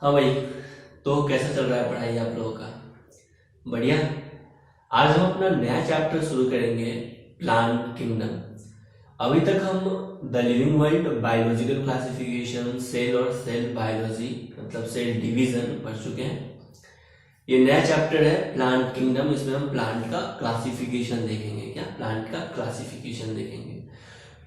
हाँ भाई। तो कैसा चल रहा है पढ़ाई आप लोगों का? बढ़िया। आज हम अपना नया चैप्टर शुरू करेंगे, प्लांट किंगडम। अभी तक हम the living world, biological classification, cell और सेल बायोलॉजी मतलब सेल डिवीजन पढ़ चुके हैं। ये नया चैप्टर है प्लांट किंगडम। इसमें हम प्लांट का क्लासिफिकेशन देखेंगे। क्या? प्लांट का क्लासिफिकेशन देखेंगे।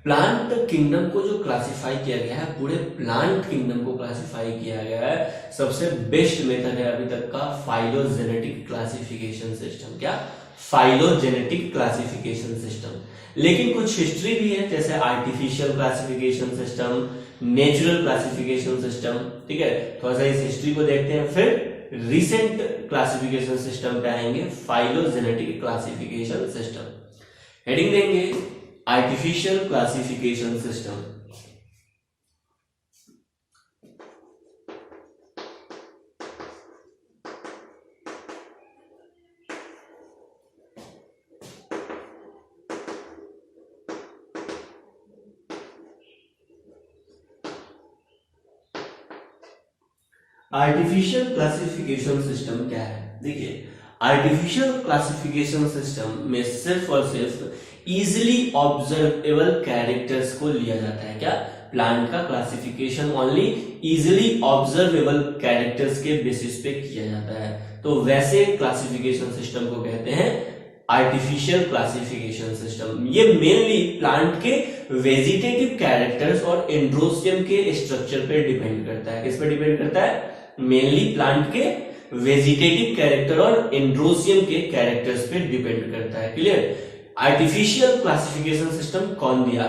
प्लांट किंगडम को जो क्लासिफाई किया गया है, पूरे प्लांट किंगडम को क्लासिफाई किया गया है, सबसे बेस्ट मेथड है अभी तक का फाइलोजेनेटिक क्लासिफिकेशन सिस्टम। क्या? Phylogenetic classification system. लेकिन कुछ हिस्ट्री भी है, जैसे artificial classification system, natural classification system. ठीक है, थोड़ा सा इस हिस्ट्री को देखते हैं, फिर रिसेंट क्लासिफिकेशन सिस्टम पे आएंगे, फाइलोजेनेटिक क्लासिफिकेशन सिस्टम। हेडिंग देंगे artificial classification system. Artificial classification system क्या है? देखिए, आर्टिफिशियल क्लासिफिकेशन सिस्टम में सिर्फ और सिर्फ इजिली ऑब्जर्वेबल कैरेक्टर्स को लिया जाता है। क्या? प्लांट का classification only easily observable characters के बेसिस पे किया जाता है। तो वैसे क्लासिफिकेशन सिस्टम को कहते हैं आर्टिफिशियल क्लासिफिकेशन सिस्टम। ये मेनली प्लांट के वेजिटेटिव कैरेक्टर्स और एंड्रोसियम के स्ट्रक्चर पे डिपेंड करता है। किस पे डिपेंड करता है? मेनली प्लांट के वेजिटेटिव कैरेक्टर और एंड्रोसियम के कैरेक्टर्स पे डिपेंड करता है। क्लियर? आर्टिफिशियल क्लासिफिकेशन सिस्टम कौन दिया?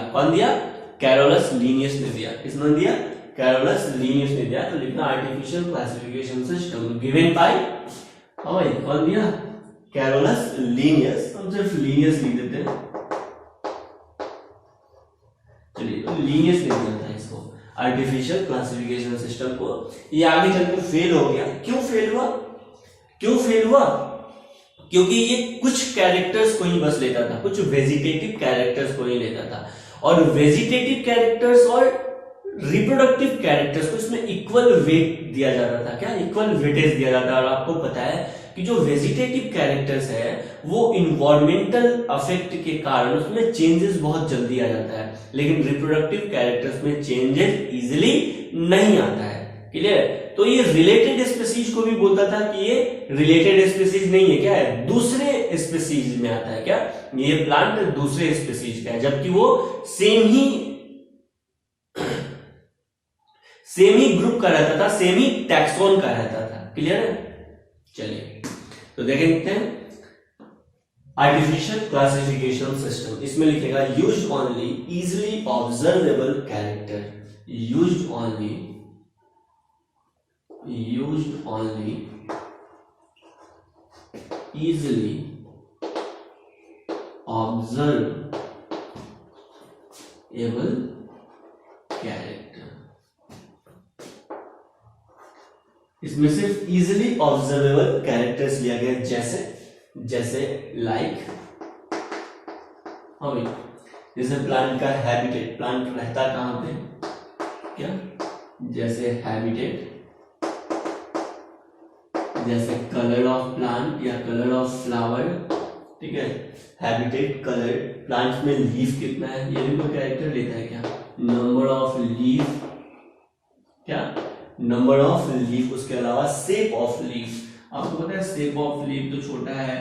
कैरोलस लीनियस ने दिया। किसने दिया? कैरोलस लीनियस ने दिया। तो लिखना artificial classification system given by, हाँ भाई, कौन दिया? Carolus Linnaeus. हम सिर्फ लीनियस लिख देते हैं। चलिए, तो लीनियस ने दिया था इसको, आर्टिफिशियल क्लासिफिकेशन सिस्टम को। ये आगे चलकर फेल हो गया। क्यों फेल हुआ? क्योंकि ये कुछ कैरेक्टर्स को ही बस लेता था, कुछ वेजिटेटिव कैरेक्टर्स को ही लेता था, और वेजिटेटिव कैरेक्टर्स और रिप्रोडक्टिव कैरेक्टर्स को इसमें इक्वल वेट दिया जाता था। क्या? इक्वल वेटेज दिया जाता है। और आपको पता है कि जो वेजिटेटिव कैरेक्टर्स है वो इन्वायरमेंटल अफेक्ट के कारण उसमें चेंजेस बहुत जल्दी आ जाता है, लेकिन रिप्रोडक्टिव कैरेक्टर्स में चेंजेस इजिली नहीं आता है। क्लियर? तो ये रिलेटेड स्पीसीज को भी बोलता था कि ये रिलेटेड स्पीसीज नहीं है। क्या है? दूसरे स्पीसीज में आता है। क्या? ये प्लांट दूसरे स्पीसीज का है, जबकि वो सेम ही ग्रुप का रहता था, सेम ही टैक्सोन का रहता था। क्लियर है? चलिए, तो देखते हैं आर्टिफिशियल क्लासिफिकेशन सिस्टम। इसमें लिखेगा used only easily observable character, used only easily observable character। इसमें सिर्फ इजिली ऑब्जर्वेबल कैरेक्टर्स लिया गया, जैसे लाइक, हाँ भाई, जैसे प्लांट का हैबिटेट, प्लांट रहता कहां पे? क्या? जैसे हैबिटेट, जैसे कलर ऑफ प्लांट या कलर ऑफ फ्लावर। ठीक है, हैबिटेट, कलर, प्लांट में लीफ कितना है ये भी कोई कैरेक्टर लेता है। क्या? नंबर ऑफ लीफ, क्या? Number of leaf. उसके अलावा शेप ऑफ लीफ। आपको पता है शेप ऑफ लीफ तो छोटा है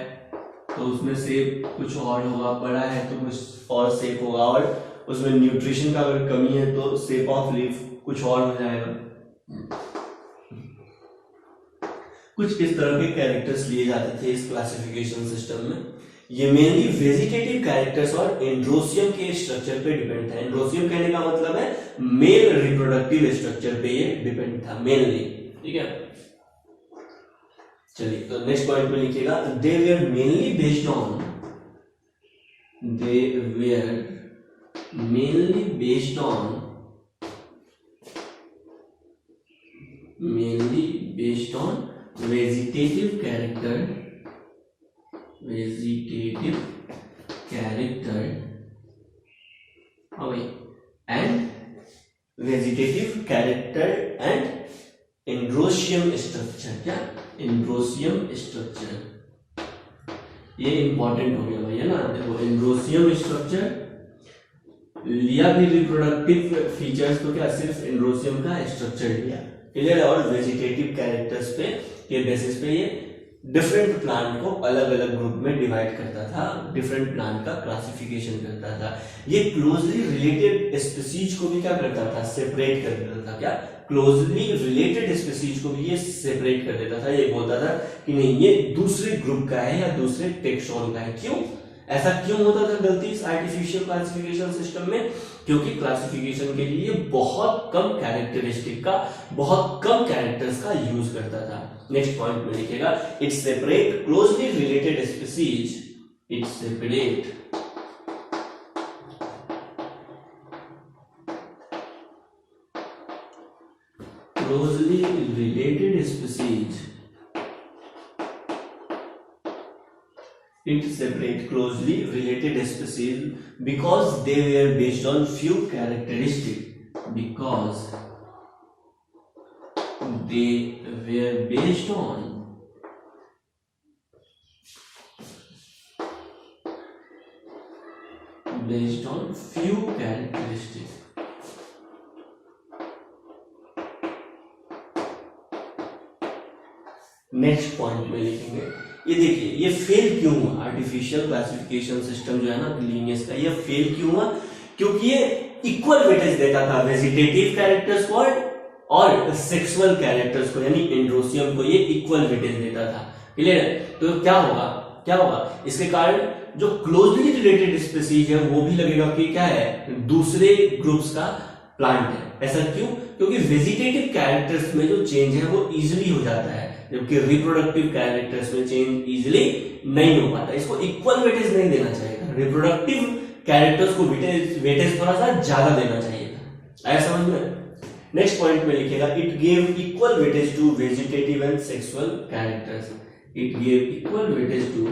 तो उसमें शेप कुछ और होगा, बड़ा है तो कुछ और शेप होगा, और उसमें न्यूट्रिशन का अगर कमी है तो शेप ऑफ लीफ कुछ और हो जाएगा। कुछ इस तरह के कैरेक्टर्स लिए जाते थे इस क्लासिफिकेशन सिस्टम में। ये मेनली वेजिटेटिव कैरेक्टर्स और एंड्रोसियम के स्ट्रक्चर पे डिपेंड था। एंड्रोसियम कहने का मतलब है मेल रिप्रोडक्टिव स्ट्रक्चर पे ये डिपेंड था मेनली। ठीक है, चलिए, तो नेक्स्ट पॉइंट में लिखिएगा they were mainly based on vegetative character and vegetative character and androecium structure, क्या एंड्रोशियम स्ट्रक्चर, ये इंपॉर्टेंट हो गया भाई, है ना। देखो एंड्रोशियम स्ट्रक्चर लिया भी रिप्रोडक्टिव फीचर्स तो क्या सिर्फ एंड्रोशियम का स्ट्रक्चर लिया, क्लियर है। और वेजिटेटिव कैरेक्टर्स पे के बेसिस पे ये डिफरेंट प्लांट को अलग अलग ग्रुप में डिवाइड करता था, डिफरेंट प्लांट का क्लासिफिकेशन करता था। ये क्लोजली रिलेटेड स्पीसीज को भी क्या करता था, सेपरेट कर देता था। क्या क्लोजली रिलेटेड स्पीसीज को भी ये सेपरेट कर देता था। ये बोलता था कि नहीं ये दूसरे ग्रुप का है या दूसरे टेक्सोन का है। क्यों ऐसा क्यों होता था गलती इस आर्टिफिशियल क्लासिफिकेशन सिस्टम में? क्योंकि क्लासिफिकेशन के लिए बहुत कम कैरेक्टरिस्टिक का, बहुत कम कैरेक्टर्स का यूज करता था। नेक्स्ट पॉइंट में लिखिएगा, it separate closely related species, it separate closely related species, it separate closely related species because they were based on few characteristics, because they were based on few characteristics। Next point में लिखेंगे, ये देखिए ये fail क्यों हुआ, artificial classification system जो है ना लिनियस का, ये फेल क्यों हुआ? क्योंकि ये इक्वल वेटेज देता था वेजिटेटिव कैरेक्टर्स को और सेक्सुअल कैरेक्टर्स को, यानी एंड्रोशियम को ये इक्वल वेटेज देता था। क्लियर है? तो क्या होगा इसके कारण जो क्लोजली रिलेटेड स्पीसीज है वो भी लगेगा कि क्या है, दूसरे ग्रुप्स का प्लांट है। ऐसा क्यों? क्योंकि वेजिटेटिव कैरेक्टर्स में जो चेंज है वो इजिली हो जाता है, जबकि रिप्रोडक्टिव कैरेक्टर्स में चेंज इजिली नहीं हो पाता। इसको इक्वल वेटेज नहीं देना चाहिए, रिप्रोडक्टिव कैरेक्टर्स को वेटेज थोड़ा सा ज्यादा देना चाहिए था। आया समझ में? नेक्स्ट पॉइंट में लिखेगा, it gave equal weightage to vegetative and sexual characters, it gave equal weightage to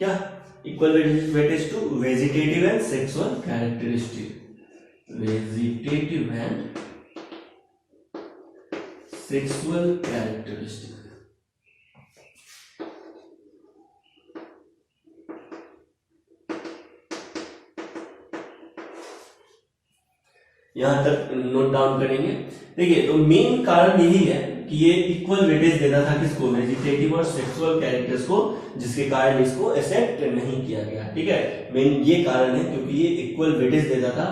क्या, equal weightage to vegetative and sexual characteristic, vegetative and sexual characteristic. यहां तक नोट डाउन करेंगे। देखिए तो मेन कारण यही है कि ये इक्वल वेटेज देता था किसको, वेजिटेटिव और सेक्सुअल कैरेक्टर्स को, जिसके कारण इसको एक्सेप्ट नहीं किया गया। ठीक है, मेन ये कारण है क्योंकि ये इक्वल वेटेज देता था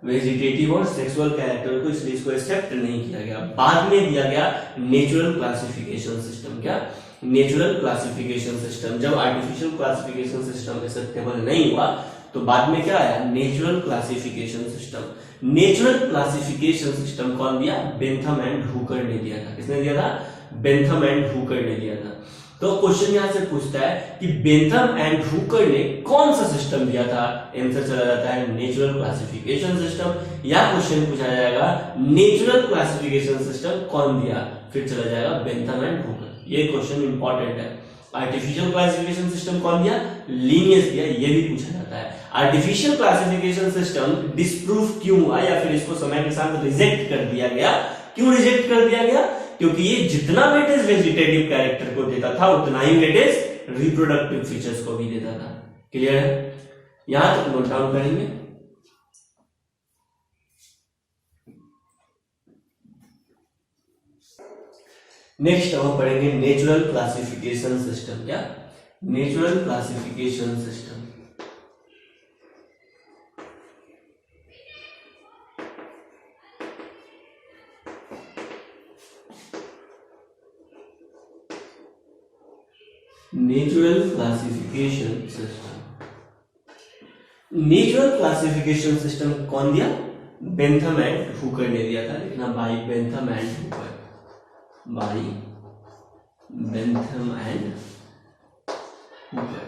वेजिटेटिव और सेक्सुअल कैरेक्टर को, इसलिए इसको एक्सेप्ट नहीं किया गया। बाद में दिया गया नेचुरल क्लासिफिकेशन सिस्टम। क्या, नेचुरल क्लासिफिकेशन सिस्टम। जब आर्टिफिशियल क्लासिफिकेशन सिस्टम एक्सेप्टेबल नहीं हुआ तो बाद में क्या आया, natural classification system. Natural classification system कौन दिया, बेंथम एंड हुकर ने दिया था। किसने दिया था, बेंथम एंड हुकर ने दिया था। तो क्वेश्चन यहां से पूछता है कि बेंथम एंड हुकर ने कौन सा सिस्टम दिया था, आंसर चला जाता है नेचुरल क्लासिफिकेशन सिस्टम। या क्वेश्चन पूछा जाएगा नेचुरल क्लासिफिकेशन सिस्टम कौन दिया, फिर चला जाएगा बेंथम एंड हुकर। ये क्वेश्चन इंपॉर्टेंट है। आर्टिफिशियल क्लासिफिकेशन सिस्टम कौन दिया, लीनियस दिया, ये भी पूछा जाता है। आर्टिफिशियल क्लासिफिकेशन सिस्टम डिस्प्रूव क्यों हुआ या फिर इसको समय के साथ रिजेक्ट कर दिया गया? क्यों रिजेक्ट कर दिया गया? क्योंकि ये जितना वेटेज वेजिटेटिव कैरेक्टर को देता था उतना ही वेटेज रिप्रोडक्टिव फीचर्स को भी देता था। क्लियर है? यहां तक नोट डाउन करेंगे। नेक्स्ट हम पढ़ेंगे नेचुरल क्लासिफिकेशन सिस्टम। क्या, natural classification system. Natural classification system. Natural classification system कौन दिया, बेंथम एंड हुकर ने दिया था। लिखना by Bentham and Hooker, by Bentham and Hooker.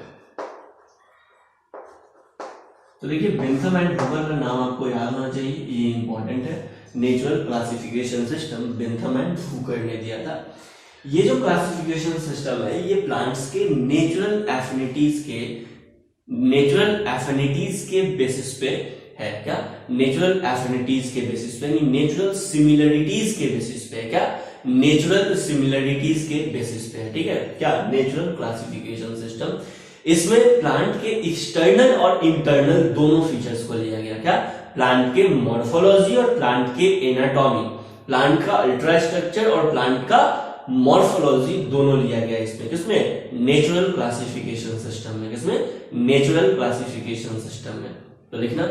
तो देखिए बेंथम एंड हुकर का नाम आपको याद होना चाहिए, ये इंपॉर्टेंट है। Natural classification system Bentham and Hooker ने दिया था। ये जो क्लासिफिकेशन सिस्टम है ये प्लांट्स के नेचुरल एफिनिटीज के बेसिस पे है। क्या? नेचुरल एफिनिटीज के बेसिस पे, यानी नेचुरल सिमिलरिटीज के बेसिस पे। क्या? नेचुरल सिमिलरिटीज के बेसिस पे है। ठीक है, क्या? Natural classification system. इसमें प्लांट के एक्सटर्नल और इंटरनल दोनों फीचर्स को लिया गया। क्या? प्लांट के मॉर्फोलॉजी और प्लांट के एनाटॉमी, प्लांट का अल्ट्रा स्ट्रक्चर और प्लांट का मॉर्फोलॉजी दोनों लिया गया इसमें। किसमें? नेचुरल क्लासिफिकेशन सिस्टम में। किसमें? नेचुरल क्लासिफिकेशन सिस्टम में। तो लिखना,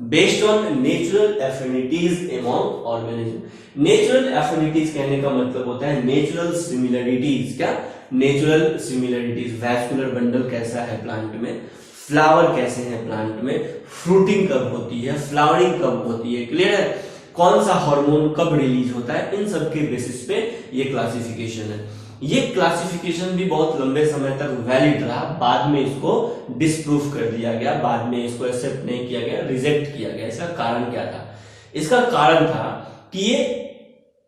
based on natural affinities among organism. Natural affinities कहने का मतलब होता है नेचुरल सिमिलरिटीज। क्या? नेचुरल सिमिलरिटीज, वैस्कुलर बंडल कैसा है प्लांट में, फ्लावर कैसे हैं प्लांट में, फ्रूटिंग कब होती है, फ्लावरिंग कब होती है, क्लियर है, कौन सा हार्मोन कब रिलीज होता है, इन सब के बेसिस पे ये क्लासिफिकेशन है। ये क्लासिफिकेशन भी बहुत लंबे समय तक वैलिड रहा, बाद में इसको डिसप्रूव कर दिया गया, बाद में इसको एक्सेप्ट नहीं किया गया, रिजेक्ट किया गया। इसका कारण क्या था? इसका कारण था कि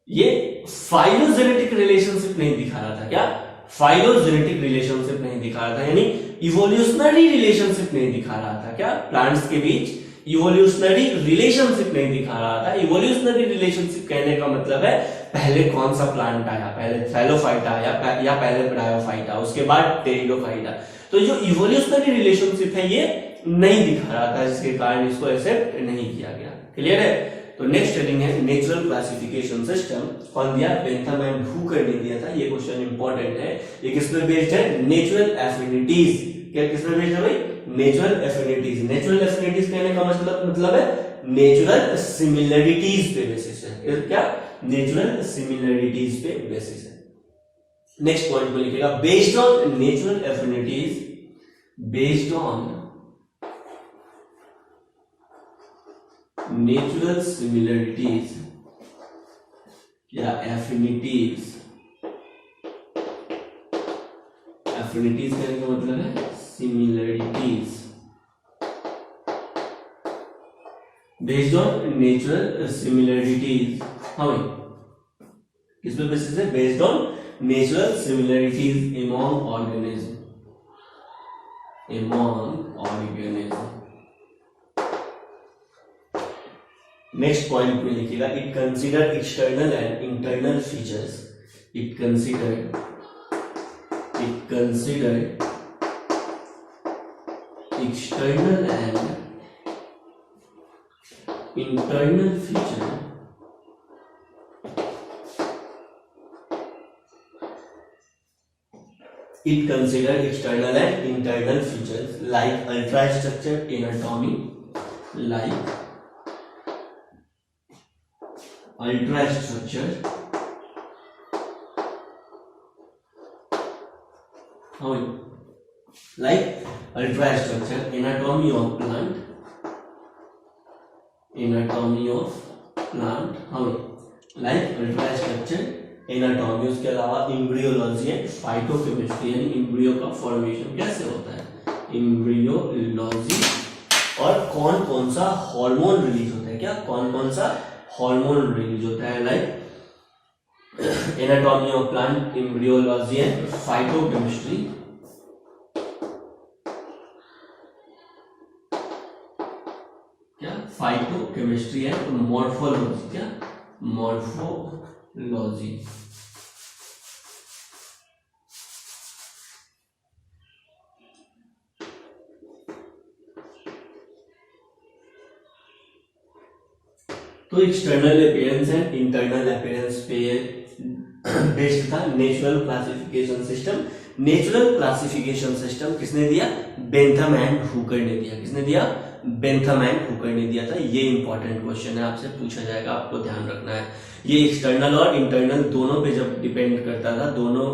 ये फाइलोजेनेटिक रिलेशनशिप नहीं दिखा रहा था। क्या? फाइलोजेनेटिक रिलेशनशिप नहीं दिखा रहा था, यानी इवोल्यूशनरी रिलेशनशिप नहीं दिखा रहा था। क्या? प्लांट्स के बीच इवोल्यूशनरी रिलेशनशिप नहीं दिखा रहा था। इवोल्यूशनरी रिलेशनशिप कहने का मतलब है पहले कौन सा प्लांट आया, पहले थैलोफाइटा आया या पहले ब्रायोफाइटा, उसके बाद टेरिडोफाइटा। तो जो इवोल्यूशनरी रिलेशनशिप है ये नहीं दिखा रहा था, जिसके कारण इसको एक्सेप्ट नहीं किया गया। क्लियर है? तो नेक्स्ट हेडिंग है नेचुरल क्लासिफिकेशन सिस्टम। कौन दिया? बेंथम एंड हुकर ने दिया था। ये क्वेश्चन इंपॉर्टेंट है। ये किस पे बेस्ड है? Natural affinities. क्या किस पे बेस्ड है भाई? Natural affinities. नेचुरल एफिनिटीज कहने का मतलब है नेचुरल सिमिलरिटीज पे बेसिस है। क्या? नेचुरल सिमिलरिटीज पे बेसिस है। नेक्स्ट पॉइंट को लिखिएगा, based on natural affinities, based on natural similarities या एफिनिटीज। एफिनिटीज कहने का मतलब है similarities. Based on natural similarities, हाँ भाई, किस पे बेसिस है? Based on natural similarities among organism, next point में लिखिएगा, it consider external and internal features. It consider external and internal feature like ultrastructure anatomy, like ultrastructure anatomy of plant, like ultrastructure anatomy। उसके अलावा embryology and phytochemistry, यानी embryo का formation कैसे होता है, embryology, और कौन कौन सा हार्मोन रिलीज होता है। क्या? कौन कौन सा हार्मोन रिलीज होता है, like anatomy of plant, embryology and phytochemistry. क्या? Phytochemistry and morphology. क्या? मॉर्फोलॉजी। तो external appearance and internal appearance पे बेस्ड था natural classification system. Natural classification system किसने दिया? बेंथम एंड हुकर ने दिया। किसने दिया? बेंथम एंड हुकर ने दिया था। ये इंपॉर्टेंट क्वेश्चन है, आपसे पूछा जाएगा, आपको ध्यान रखना है। ये एक्सटर्नल और इंटरनल दोनों पे जब डिपेंड करता था, दोनों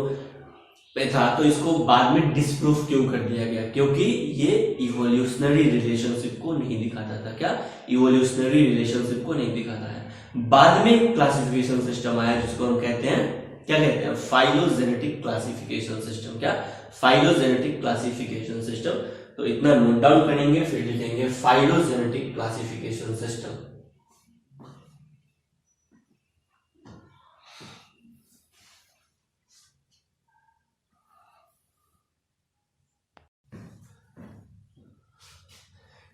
पे था, तो इसको बाद में डिसप्रूव क्यों कर दिया गया? क्योंकि ये इवोल्यूशनरी रिलेशनशिप को नहीं दिखाता था। क्या? इवोल्यूशनरी रिलेशनशिप को नहीं दिखाता है। बाद में क्लासिफिकेशन सिस्टम आया जिसको हम कहते हैं, क्या कहते हैं? Phylogenetic classification system. क्या? Phylogenetic classification system. तो इतना नोट डाउन करेंगे, फिर लिखेंगे फाइलोजेनेटिक क्लासिफिकेशन सिस्टम।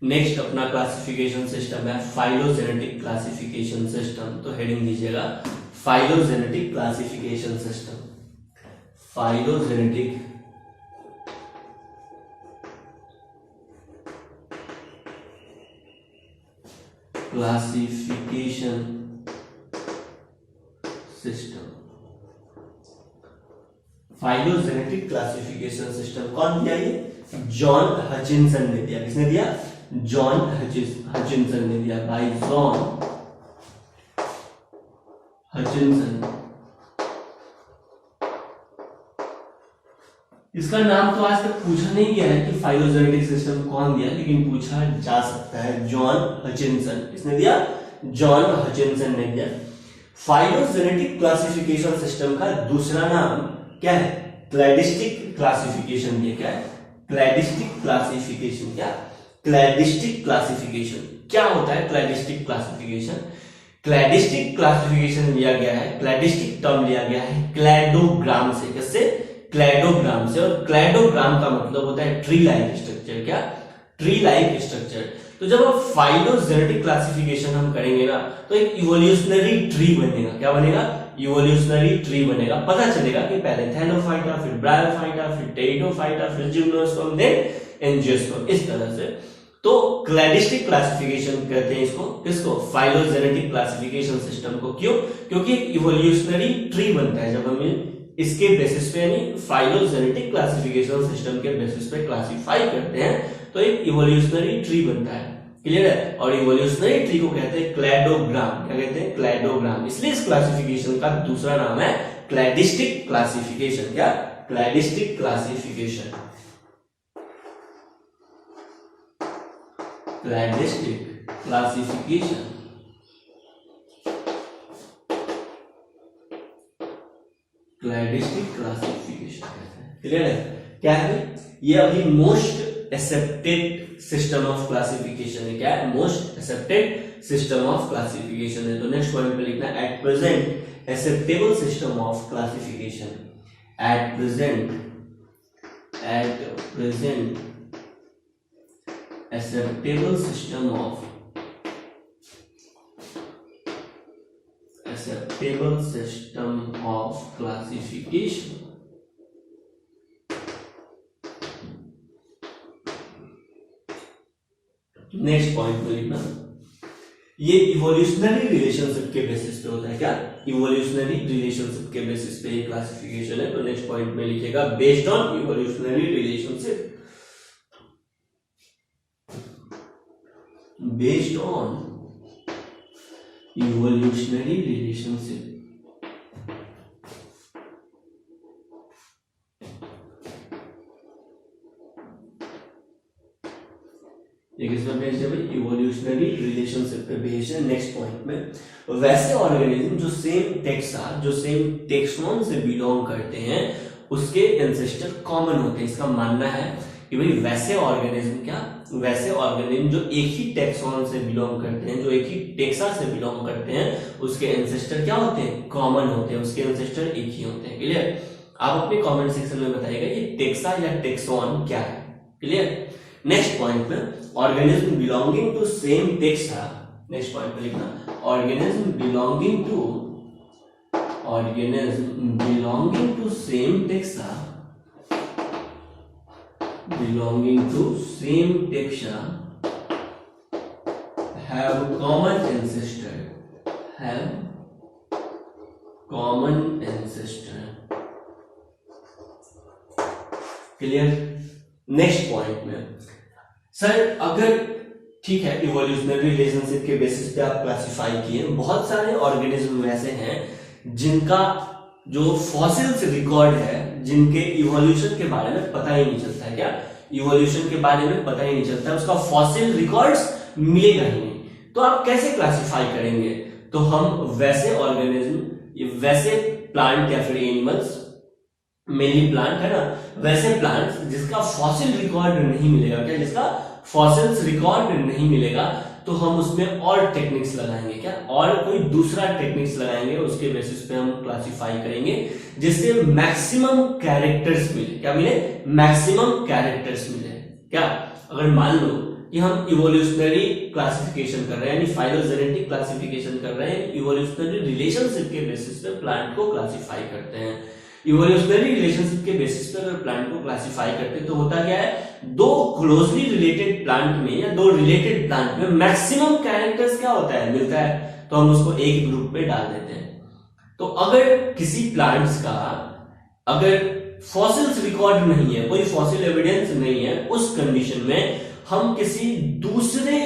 नेक्स्ट अपना क्लासिफिकेशन सिस्टम है फाइलोजेनेटिक क्लासिफिकेशन सिस्टम। तो हेडिंग दीजिएगा phylogenetic classification system. Phylogenetic classification system. Phylogenetic classification system कौन दिया? ये जॉन हचिंसन ने दिया। किसने दिया? जॉन हचिंसन ने दिया। Bye John Hutchinson. इसका नाम तो आज तक पूछा नहीं गया है कि फाइलोजेनेटिक सिस्टम कौन दिया, लेकिन पूछा जा सकता है। John Hutchinson. किसने दिया? जॉन हचिंसन ने दिया। फाइलोजेनेटिक क्लासिफिकेशन सिस्टम का दूसरा नाम क्या है? Cladistic classification. ये क्या है? Cladistic classification. क्या? Cladistic classification. क्या होता है क्लैडिस्टिक क्लासिफिकेशन? क्लैडिस्टिक क्लासिफिकेशन लिया गया है, क्लैडिस्टिक टर्म लिया गया है क्लैडोग्राम से। किससे? क्लैडोग्राम से। और क्लैडोग्राम का मतलब होता है ट्री लाइक स्ट्रक्चर। क्या? Tree like structure. तो जब आप फाइलोजेनेटिक क्लासिफिकेशन हम करेंगे ना, तो एक इवोल्यूशनरी ट्री बनेगा। क्या बनेगा? इवोल्यूशनरी ट्री बनेगा। पता चलेगा कि पहले थैलोफाइटा, फिर ब्रायोफाइटा, फिर टेरिडोफाइटा, फिर जिम्नोस्पर्म, देन एंजियोस्पर्म, इस तरह से। तो क्लैडिस्टिक क्लासिफिकेशन कहते हैं इसको। किसको? फाइलोजेनेटिक क्लासिफिकेशन सिस्टम को। क्यों? क्योंकि एक इवोल्यूशनरी ट्री बनता है जब हम इसके बेसिस पे, यानी फाइलोजेनेटिक क्लासिफिकेशन सिस्टम के बेसिस पे क्लासिफाई करते हैं, तो एक इवोल्यूशनरी ट्री बनता है। क्लियर है? और इवोल्यूशनरी ट्री को कहते हैं क्लैडोग्राम। क्या कहते हैं? क्लैडोग्राम। इसलिए इस क्लासिफिकेशन का दूसरा नाम है क्लैडिस्टिक क्लासिफिकेशन। क्या? Cladistic classification. Cladistic classification. Cladistic classification कहते हैं। क्लियर है? क्या है? ये अभी most accepted system of classification है। क्या है? Most accepted system of classification है। तो नेक्स्ट पॉइंट पे लिखना है at present acceptable system of classification. At present acceptable system of classification। Next point में लिखना, ये इवोल्यूशनरी रिलेशनशिप के बेसिस पे होता है। क्या? इवोल्यूशनरी रिलेशनशिप के बेसिस पे ये क्लासिफिकेशन है। तो नेक्स्ट पॉइंट में लिखेगा based on evolutionary relationship. Based on evolutionary relationship। ये किस पे बेस्ड है भाई? इवोल्यूशनरी रिलेशनशिप पे बेस्ड है। नेक्स्ट पॉइंट में, वैसे ऑर्गेनिज्म जो सेम टेक्सा, जो सेम टेक्सोन से बिलोंग करते हैं, उसके एंसेस्टर कॉमन होते हैं। इसका मानना है कि भाई वैसे ऑर्गेनिज्म, क्या? वैसे ऑर्गेनिज्म जो एक ही टेक्सोन से बिलोंग करते हैं, जो एक ही टेक्सा से बिलोंग करते हैं, उसके एंसेस्टर क्या होते हैं? कॉमन होते हैं। उसके एंसेस्टर एक ही होते हैं। क्लियर? आप अपने कमेंट सेक्शन में बताइएगा ये टेक्सा या टेक्सोन क्या है। क्लियर? नेक्स्ट पॉइंट में, organism belonging to same taxa. Next point पे लिखना organism belonging to same taxa have common ancestor। Clear? Next point में, सर अगर ठीक है इवोल्यूशनरी रिलेशनशिप के बेसिस पे आप क्लासिफाई किए, बहुत सारे ऑर्गेनिज्म ऐसे हैं जिनका जो फॉसिल्स रिकॉर्ड है, जिनके इवोल्यूशन के बारे में पता ही नहीं चलता है। क्या? इवोल्यूशन के बारे में पता ही नहीं चलता, उसका फॉसिल रिकॉर्ड्स मिलेगा ही नहीं। तो आप कैसे क्लासिफाई करेंगे? तो हम वैसे ऑर्गेनिज्म, वैसे प्लांट या फिर एनिमल्स, मेनली प्लांट है ना, वैसे प्लांट जिसका फॉसिल रिकॉर्ड नहीं मिलेगा, क्या? जिसका फॉसिल्स रिकॉर्ड नहीं मिलेगा, तो हम उसमें और टेक्निक्स लगाएंगे। क्या? और कोई दूसरा टेक्निक्स लगाएंगे, उसके बेसिस पे हम क्लासिफाई करेंगे, जिससे मैक्सिमम कैरेक्टर्स मिले। क्या मिले? मैक्सिमम कैरेक्टर्स मिले। क्या? अगर मान लो कि हम इवोल्यूशनरी क्लासिफिकेशन कर रहे हैं, यानी फाइलोजेनेटिक क्लासिफिकेशन कर रहे हैं, इवोल्यूशनरी रिलेशनशिप के बेसिस पे प्लांट को क्लासिफाई करते हैं। इवोल्यूशनरी रिलेशनशिप के बेसिस पे अगर प्लांट को क्लासिफाई करते हैं तो होता क्या है, दो क्लोजली रिलेटेड प्लांट में या दो रिलेटेड प्लांट में मैक्सिमम कैरेक्टर्स क्या होता है, मिलता है, तो हम उसको एक ग्रुप में डाल देते हैं। तो अगर किसी प्लांट्स का अगर फॉसिल्स रिकॉर्ड नहीं है, कोई फॉसिल एविडेंस नहीं है, उस कंडीशन में हम किसी दूसरे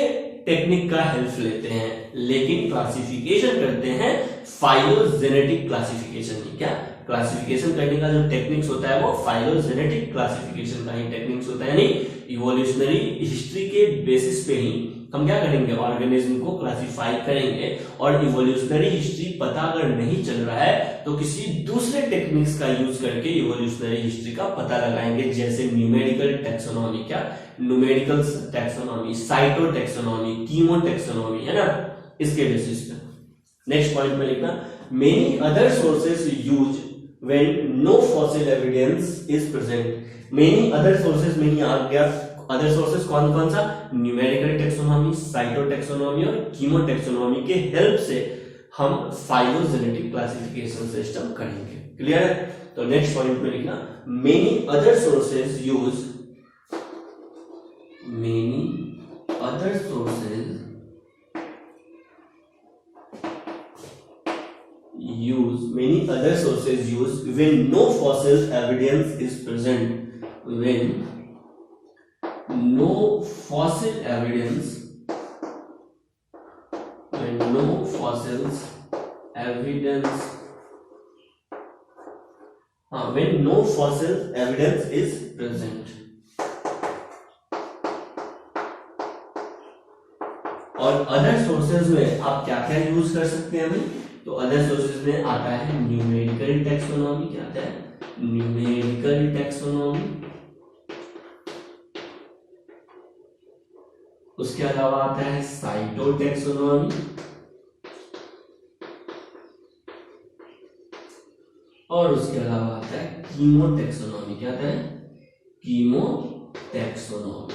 टेक्निक का हेल्प लेते हैं, लेकिन क्लासिफिकेशन करते हैं फाइलोजेनेटिक क्लासिफिकेशन नहीं। क्या क्लासिफिकेशन करने का जो टेक्निक्स होता है वो फाइलोजेनेटिक क्लासिफिकेशन का ही टेक्निक्स होता है, यानी इवोल्यूशनरी हिस्ट्री के बेसिस पे ही हम क्या करेंगे, ऑर्गेनिज्म को क्लासिफाई करेंगे। और इवोल्यूशनरी हिस्ट्री पता अगर नहीं चल रहा है तो किसी दूसरे टेक्निक्स का यूज करके इवोल्यूशनरी हिस्ट्री का पता लगाएंगे, जैसे न्यूमेरिकल टैक्सोनॉमी, क्या numerical taxonomy, cyto taxonomy, chemo taxonomy, है ना, इसके बेसिस पे। नेक्स्ट पॉइंट में लिखना, many other sources use when no fossil evidence is present. Many other sources में ही आ गया, अदर सोर्सेस कौन कौन सा, न्यूमेरिकल टैक्सोनॉमी, साइटो टैक्सोनॉमी और कीमो टैक्सोनॉमी के हेल्प से हम फाइलोजेनेटिक क्लासिफिकेशन सिस्टम करेंगे। क्लियर है? तो नेक्स्ट पॉइंट में लिखना, many other sources use, many other sources many other sources use when no fossil evidence is present, when no fossil evidence, when no fossils evidence, when no fossil evidence is present। और other sources में आप क्या क्या use कर सकते हैं भाई, तो अदर सोर्सेज में आता है न्यूमेरिकल टैक्सोनॉमी, क्या आता है, न्यूमेरिकल टैक्सोनॉमी, उसके अलावा आता है साइटो टैक्सोनॉमी, और उसके अलावा आता है कीमो टैक्सोनॉमी। क्या आता है, कीमो टैक्सोनॉमी।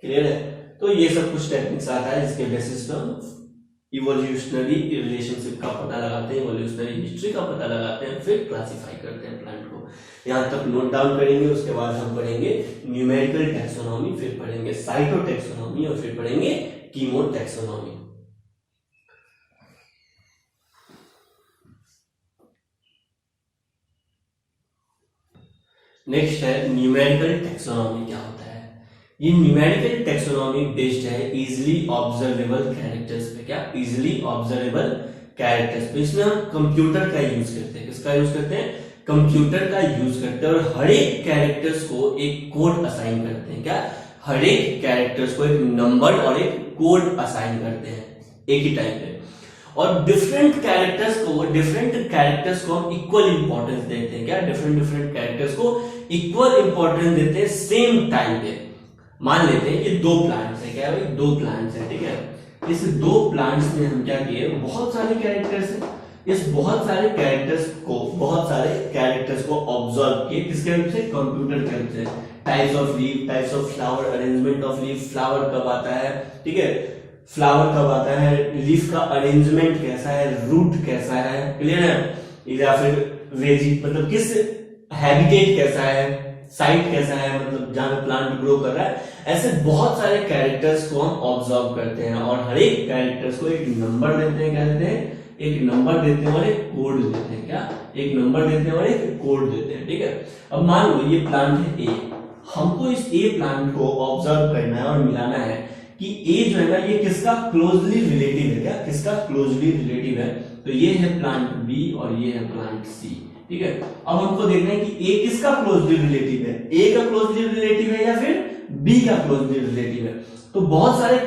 क्लियर है? तो ये सब कुछ टेक्निक्स आता है जिसके बेसिस पर इवोल्यूशनरी रिलेशनशिप का पता लगाते हैं, इवोल्यूशनरी हिस्ट्री का पता लगाते हैं, फिर क्लासिफाई करते हैं प्लांट को। यहां तक नोट डाउन करेंगे, उसके बाद हम पढ़ेंगे न्यूमेरिकल टैक्सोनॉमी, फिर पढ़ेंगे साइटो टैक्सोनॉमी और फिर पढ़ेंगे कीमो टैक्सोनॉमी। नेक्स्ट है न्यूमेरिकल टैक्सोनॉमी। क्या होता है? ये न्यूमेरिकल टैक्सोनॉमी बेस्ड है इजीली ऑब्जर्वेबल कैरेक्टर्स पे। क्या, इजीली ऑब्जर्वेबल कैरेक्टर्स पे। इसमें हम कंप्यूटर का यूज करते हैं। किसका यूज करते हैं? कंप्यूटर का यूज करते हैं, और हर एक कैरेक्टर्स को एक कोड असाइन करते हैं। क्या, हर एक कैरेक्टर्स को एक नंबर और एक कोड असाइन करते हैं एक ही टाइम पे, और डिफरेंट कैरेक्टर्स को हम इक्वल इंपॉर्टेंस देते हैं। क्या, डिफरेंट कैरेक्टर्स को इक्वल इंपॉर्टेंस देते हैं सेम टाइम पे। मान लेते हैं कि दो प्लांट्स है, क्या है भाई, दो प्लांट्स है, ठीक है। इस दो प्लांट्स में हम क्या किए, बहुत सारे कैरेक्टर्स हैं, इस बहुत सारे कैरेक्टर्स को ऑब्जर्व किए, किसके हेल्प से, कंप्यूटर के हेल्प से। Types of leaf, types of flower, arrangement of leaf, flower कब आता है, ठीक है, फ्लावर कब आता है, लीफ का अरेंजमेंट कैसा है, रूट कैसा है, क्लियर है, या फिर वेजी मतलब किस हैबिटेट कैसा है, साइट कैसा है, मतलब जहां पे प्लांट ग्रो कर रहा है। ऐसे बहुत सारे कैरेक्टर्स को हम ऑब्जर्व करते हैं, और हर एक कैरेक्टर्स को एक नंबर देते हैं। क्या देते हैं? एक नंबर देते हैं और एक कोड देते हैं। क्या, एक नंबर देते हैं और एक कोड देते हैं, ठीक है। अब मान लो ये प्लांट है ए, हमको इस ए प्लांट को ऑब्जर्व करना है और मिलाना है कि ए जो है ना, ये किसका क्लोजली रिलेटिव है। क्या, किसका क्लोजली रिलेटिव है? तो ये है प्लांट बी और ये है प्लांट सी, ठीक है। अब हमको देखना है कि ए किसका क्लोजली रिलेटिव है, ए का क्लोजली रिलेटिव है या फिर बी का क्लोजली रिलेटिव है। तो बहुत सारे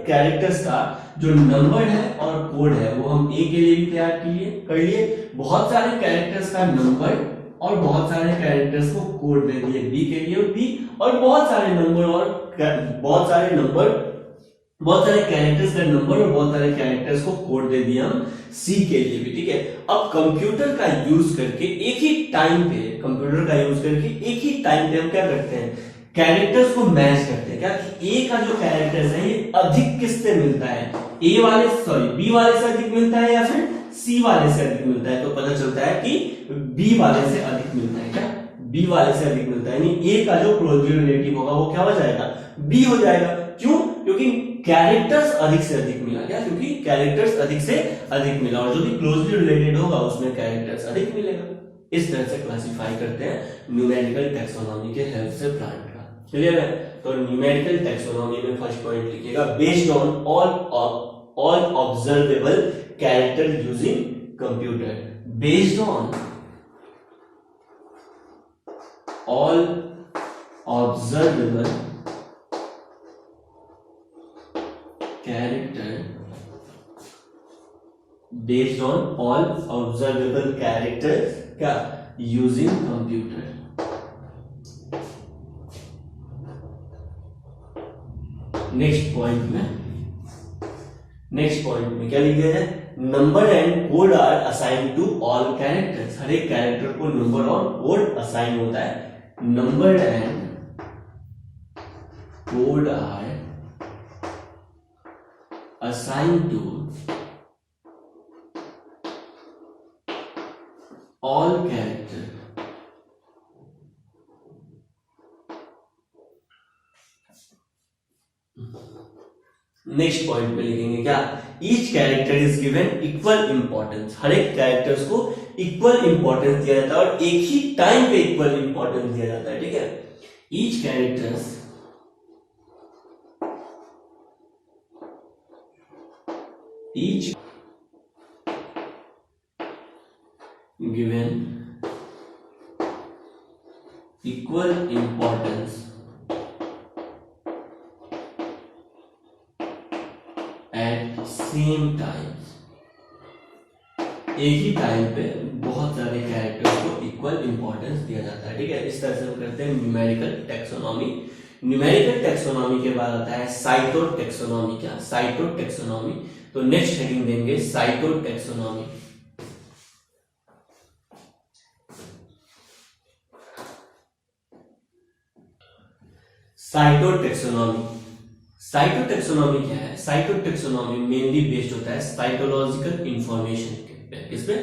कैरेक्टर्स का जो नंबर है और कोड है वो हम ए के लिए भी तैयार कर लिए, बहुत सारे कैरेक्टर्स का नंबर और बहुत सारे कैरेक्टर्स को कोड दे दिए बी के लिए बी, और बहुत सारे नंबर बहुत सारे कैरेक्टर्स का नंबर और बहुत सारे कैरेक्टर्स को कोड दे दिया हम सी के लिए भी, ठीक है। अब कंप्यूटर का यूज करके एक ही टाइम पे हम क्या करते हैं, कैरेक्टर्स को मैच करते हैं। क्या ए का जो कैरेक्टर्स है ये अधिक किससे मिलता है, बी वाले से अधिक मिलता है या फिर सी वाले से अधिक मिलता है, तो पता चलता है कि बी वाले से अधिक मिलता है। क्या बी वाले से अधिक मिलता है, यानी ए का जो क्लोजली रिलेटिव होगा वो क्या हो जाएगा, बी हो जाएगा। क्यों? क्योंकि कैरेक्टर्स अधिक से अधिक मिला। क्या? क्योंकि कैरेक्टर्स अधिक से अधिक मिला और जो भी क्लोजली रिलेटेड होगा उसमें कैरेक्टर्स अधिक मिलेगा। इस तरह से क्लासिफाई करते हैं न्यूमेरिकल टैक्सोनॉमी के हेल्प से प्लांट का। क्लियर है? तो न्यूमेरिकल टैक्सोनॉमी में फर्स्ट पॉइंट लिखिएगा, based on all observable character using computer. Based on all observable character based on all observable characters क्या using computer। नेक्स्ट पॉइंट में क्या लिख दिया जाए, number and code are assign to all characters. हर एक character को नंबर और कोड असाइन होता है। Number and code are assign to all character. Next point में लिखेंगे क्या, each character is given equal importance. हर एक कैरेक्टर्स को इक्वल इंपॉर्टेंस दिया जाता है और एक ही टाइम पे इक्वल इंपॉर्टेंस दिया जाता है, ठीक है। Each characters given equal importance at same time. एक ही टाइम पे बहुत सारे कैरेक्टर्स को इक्वल इंपॉर्टेंस दिया जाता है, ठीक है। इस तरह से हम करते हैं न्यूमेरिकल टैक्सोनॉमी। न्यूमेरिकल टैक्सोनॉमी के बाद आता है साइटोटैक्सोनॉमी। क्या? साइटोटैक्सोनॉमी। तो नेक्स्ट हेडिंग देंगे साइटोटैक्सोनॉमी। साइटोटैक्सोनॉमी क्या है? साइटोटैक्सोनॉमी मेनली बेस्ड होता है साइटोलॉजिकल इंफॉर्मेशन पे। किसपे?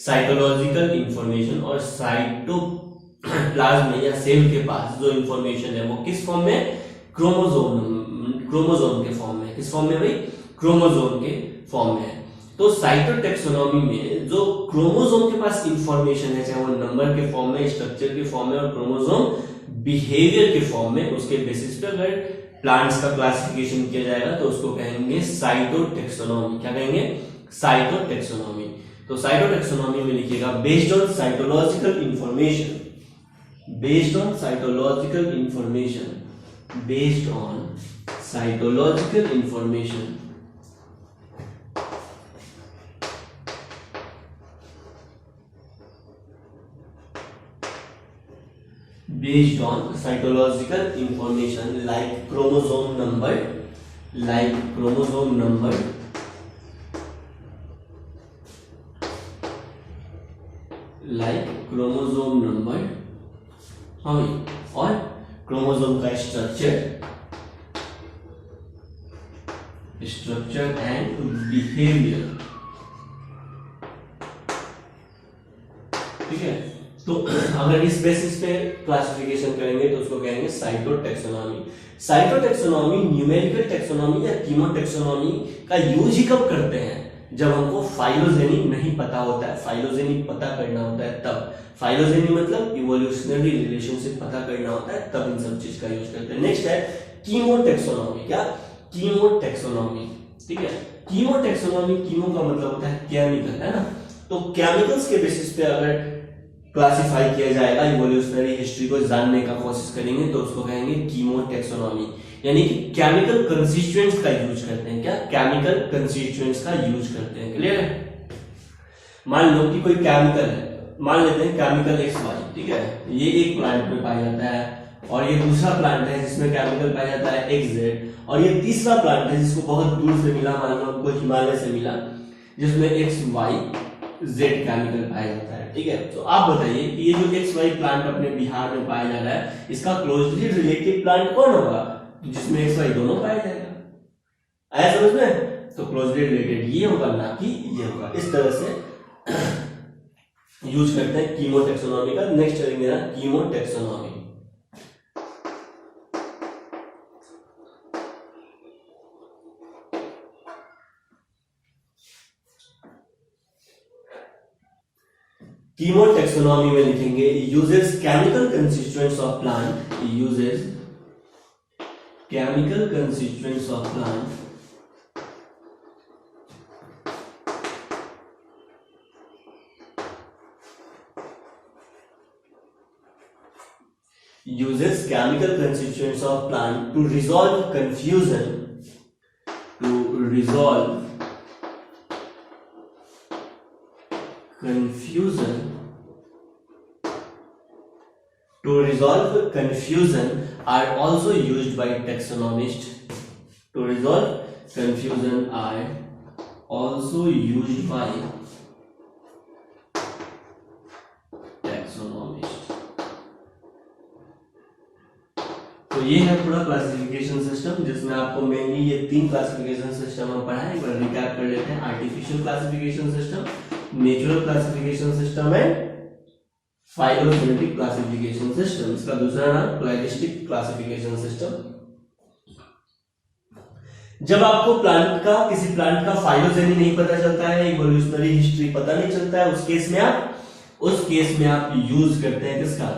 Cytological information. और साइटोप्लाज्म या सेल के पास जो इंफॉर्मेशन है वो किस फॉर्म में? क्रोमोसोम के फॉर्म में। किस फॉर्म में भाई? क्रोमोसोम के फॉर्म में है। तो साइटोटैक्सोनॉमी में जो क्रोमोसोम के पास इंफॉर्मेशन है, चाहे वो नंबर के फॉर्म में, स्ट्रक्चर के फॉर्म में और क्रोमोसोम बिहेवियर के फॉर्म में, उसके बेसिस पे अगर प्लांट्स का क्लासिफिकेशन किया जाएगा तो उसको कहेंगे साइटोटैक्सोनॉमी। क्या कहेंगे? साइटोटैक्सोनॉमी। तो साइटोटैक्सोनॉमी में लिखिएगा based on cytological information, based on cytological information, based on cytological information, based on cytological information like chromosome number, like chromosome number, like chromosome number, हाँ और क्रोमोसोम का स्ट्रक्चर एंड बिहेवियर, ठीक है। तो अगर इस बेसिस पे क्लासिफिकेशन करेंगे तो उसको कहेंगे साइटोटैक्सोनॉमी। साइटोटैक्सोनॉमी न्यूमेरिकल टैक्सोनॉमी या कीमोटैक्सोनॉमी का यूज ही कब करते हैं? जब हमको फाइलोजेनी नहीं पता होता है, फाइलोजेनी पता करना होता है तब। फाइलोजेनी मतलब इवोल्यूशनरी रिलेशनशिप पता करना होता है, तब इन सब चीज का यूज करते हैं। नेक्स्ट है कीमोटैक्सोनॉमी। क्या? कीमोटैक्सोनॉमी, ठीक है। कीमोटैक्सोनॉमी, कीमो का मतलब होता है केमिकल, है ना। तो केमिकल्स के बेसिस पे अगर क्लासिफाई किया जाएगा, इवोल्यूशनरी हिस्ट्री को जानने का कोशिश करेंगे तो उसको कहेंगे कीमोटैक्सोनॉमी। यानी कि केमिकल कंस्टिट्यूएंट्स का यूज करते हैं। क्या? केमिकल कंस्टिट्यूएंट्स का यूज करते हैं। क्लियर है? मान लो कि कोई केमिकल है, मान लेते हैं केमिकल XY, ठीक है। ये एक प्लांट में पाया जाता है, और ये दूसरा प्लांट है जिसमें केमिकल पाया जाता है XZ, और ये तीसरा प्लांट है जिसको बहुत दूर से मिला, मान लो हमको हिमालय से मिला, जिसमें XYZ केमिकल पाया जाता है। ठीक है, तो आप बताइए कि ये जो XY प्लांट अपने बिहार में पाया जा रहा है, इसका क्लोजली रिलेटेड प्लांट कौन होगा, जिसमें XY दोनों पाया जाएगा। आया समझ में? तो क्लोजली रिलेटेड ये होगा, ना कि ये होगा। इस तरह से यूज करते हैं कीमोटैक्सोनॉमी का। नेक्स्ट चलेंगे ना कीमोटैक्सोनॉमी। कीमोटैक्सोनॉमी में लिखेंगे uses chemical constituents of plant, uses chemical constituents of plant uses chemical constituents of plant to resolve confusion, to resolve confusion are also used by taxonomists. To resolve confusion are also used by taxonomists. तो ये है पूरा classification system, जिसमें आपको mainly ये 3 classification system हम पढ़ा है। एक बार रिकैप कर लेते हैं। Artificial classification system, natural classification system and phylogenetic classification system. इसका दूसरा नाम क्लाइस्टिक क्लासिफिकेशन सिस्टम। जब आपको किसी प्लांट का फाइलोजेनी नहीं पता चलता है, इवोल्यूशनरी हिस्ट्री पता नहीं चलता है, उस केस में आप यूज करते हैं किसका,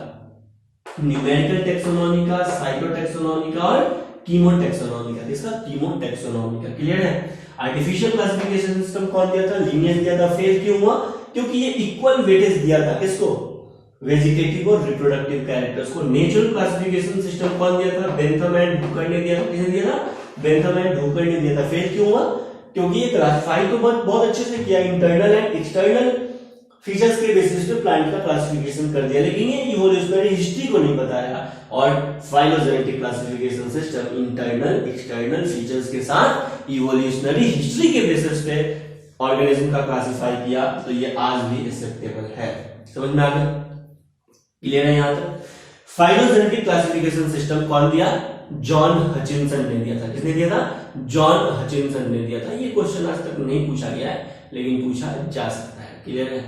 न्यूमेरिकल टैक्सोनॉमी का, साइटोटैक्सोनॉमी का और कीमोटैक्सोनॉमी का। किसका? कीमोटैक्सोनॉमी का। क्लियर है? आर्टिफिशियल क्लासिफिकेशन सिस्टम कौन दिया था? लीनियर दिया था। फेल क्यों हुआ? क्योंकि ये इक्वल वेटेज दिया था। किसको? वेजिटेटिव और रिप्रोडक्टिव कैरेक्टर्स को। नेचुरल क्लासिफिकेशन सिस्टम कौन दिया था? बेंथम एंड हुकर ने दिया था। किसने दिया था? बेंथम एंड हुकर ने दिया था। फेल क्यों हुआ? क्योंकि ये क्लासिफाई तो बहुत अच्छे से किया, इंटरनल एंड एक्सटर्नल फीचर्स के बेसिस पे प्लांट का क्लासिफिकेशन कर दिया, लेकिन ये इवोल्यूशनरी हिस्ट्री को नहीं बताया। और phylogenetic classification system internal external features के साथ इवोल्यूशनरी हिस्ट्री के बेसिस पे ऑर्गेनिज्म का क्लासिफाई किया। तो ये आज भी एक्सेप्टेबल है। समझ में आ गया? क्लियर है यहां तक? फाइलोजेनेटिक क्लासिफिकेशन सिस्टम कौन दिया? जॉन हचिनसन ने दिया था। किसने दिया था? जॉन हचिनसन ने दिया था। ये क्वेश्चन आज तक नहीं पूछा गया है, लेकिन पूछा जा सकता है। क्लियर है?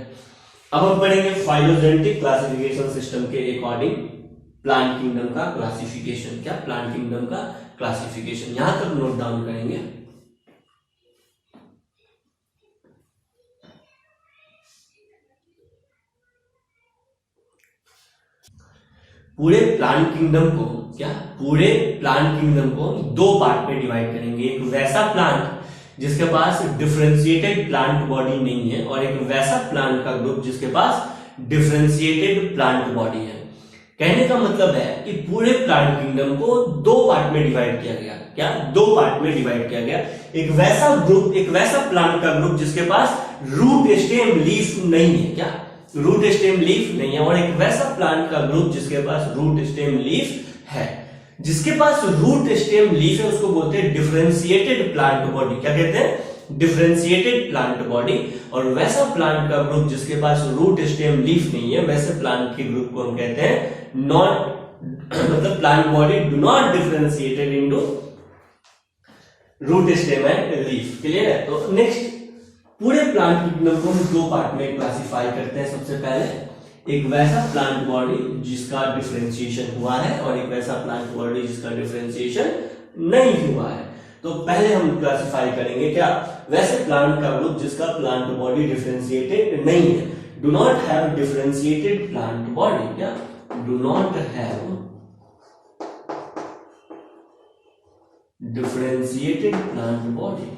अब हम पढ़ेंगे फाइलोजेनेटिक क्लासिफिकेशन सिस्टम के अकॉर्डिंग प्लांट किंगडम का क्लासिफिकेशन। क्या? प्लांट किंगडम का क्लासिफिकेशन। यहां तक नोट डाउन करेंगे। पूरे प्लांट किंगडम को 2 पार्ट में डिवाइड करेंगे। एक वैसा प्लांट जिसके पास डिफरेंशिएटेड प्लांट बॉडी नहीं है, और एक वैसा प्लांट का ग्रुप जिसके पास डिफरेंशिएटेड प्लांट बॉडी है। कहने का मतलब है कि पूरे प्लांट किंगडम को 2 पार्ट में डिवाइड किया गया। क्या? 2 पार्ट में डिवाइड किया गया। एक वैसा प्लांट का ग्रुप जिसके पास रूट स्टेम लीफ नहीं है। क्या? रूट स्टेम लीफ नहीं है। और एक वैसा प्लांट का ग्रुप जिसके पास रूट स्टेम लीफ है। जिसके पास रूट स्टेम लीफ है उसको बोलते हैं डिफरेंशिएटेड प्लांट बॉडी। क्या कहते हैं? Differentiated plant body. और वैसा प्लांट का ग्रुप जिसके पास रूट स्टेम लीफ नहीं है, वैसे प्लांट के ग्रुप को हम कहते हैं मतलब plant body do not differentiated into root stem and leaf. Clear है? तो नेक्स्ट पूरे प्लांट किंगडम को हम 2 पार्ट में क्लासिफाई करते हैं। सबसे पहले एक वैसा प्लांट बॉडी जिसका डिफरेंशिएशन हुआ है, और एक वैसा प्लांट बॉडी जिसका डिफरेंशिएशन नहीं हुआ है। तो पहले हम क्लासिफाई करेंगे क्या? वैसे प्लांट का ग्रुप जिसका प्लांट बॉडी डिफरेंशिएटेड नहीं है, do not have differentiated plant body. क्या? Do not have differentiated plant body.